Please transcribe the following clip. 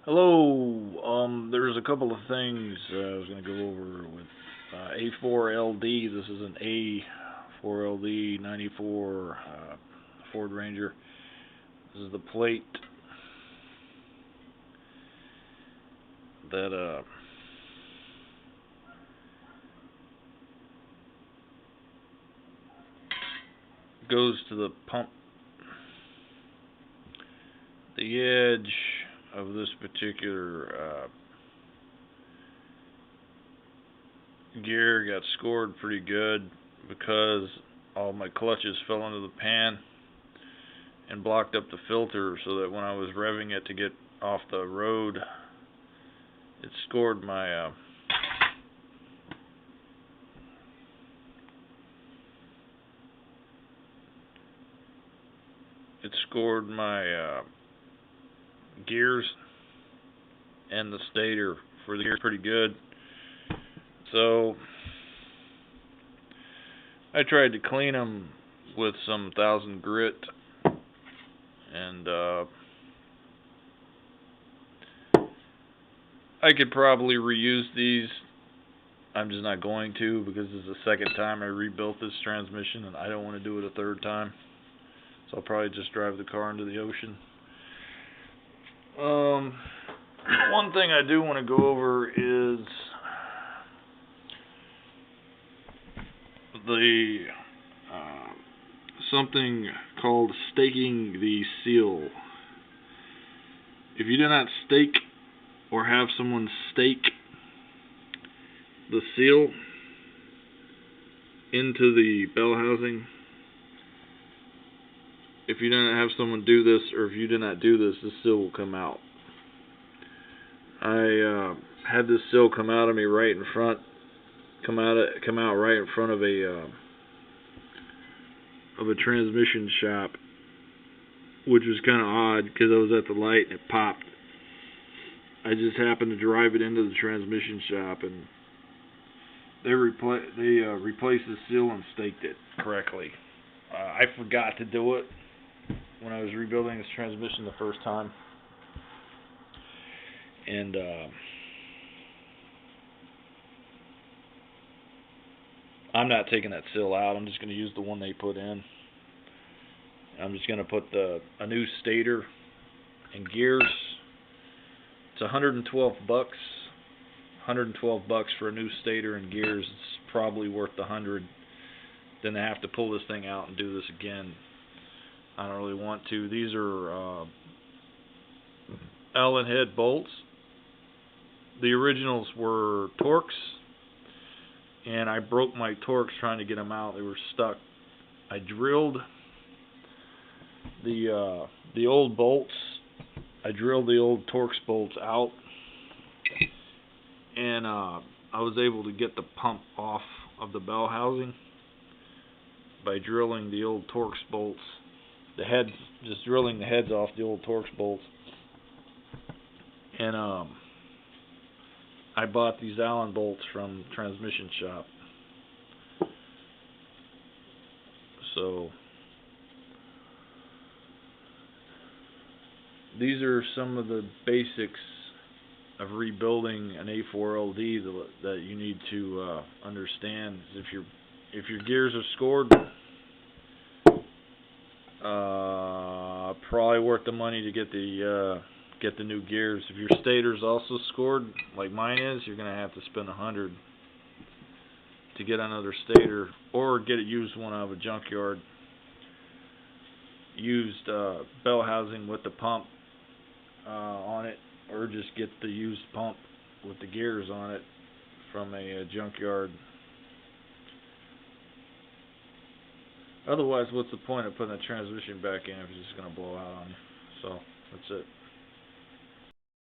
Hello. There's a couple of things I was going to go over with A4LD. This is an A4LD 94 Ford Ranger. This is the plate that goes to the pump. The edge of this particular gear got scored pretty good because all my clutches fell into the pan and blocked up the filter, so that when I was revving it to get off the road, it scored my gears and the stator for the gear pretty good. So I tried to clean them with some 1000 grit, and I could probably reuse these. I'm just not going to, because this is the second time I rebuilt this transmission and I don't want to do it a third time. So I'll probably just drive the car into the ocean. One thing I do want to go over is the something called staking the seal. If you do not stake or have someone stake the seal into the bell housing, if you do not have someone do this, or if you do not do this, this seal will come out. I had this seal come out of me right in front, come out right in front of a transmission shop, which was kind of odd because I was at the light and it popped. I just happened to drive it into the transmission shop, and they replaced the seal and staked it correctly. I forgot to do it when I was rebuilding this transmission the first time, and I'm not taking that seal out. I'm just going to use the one they put in. I'm just going to put a new stator and gears. It's $112. $112 for a new stator and gears. It's probably worth the $100. Then I have to pull this thing out and do this again. I don't really want to. These are Allen head bolts. The originals were Torx, and I broke my Torx trying to get them out. They were stuck. I drilled the old bolts. I drilled the old Torx bolts out, and I was able to get the pump off of the bell housing by drilling the old Torx bolts. The heads, just drilling the heads off the old Torx bolts. And I bought these Allen bolts from transmission shop. So these are some of the basics of rebuilding an A4LD that you need to understand. If your gears are scored, probably worth the money to get the new gears. If your stator's also scored, like mine is, you're gonna have to spend $100 to get another stator, or get a used one out of a junkyard. Used bell housing with the pump on it, or just get the used pump with the gears on it from a junkyard. Otherwise, what's the point of putting the transmission back in if it's just going to blow out on you? So, that's it.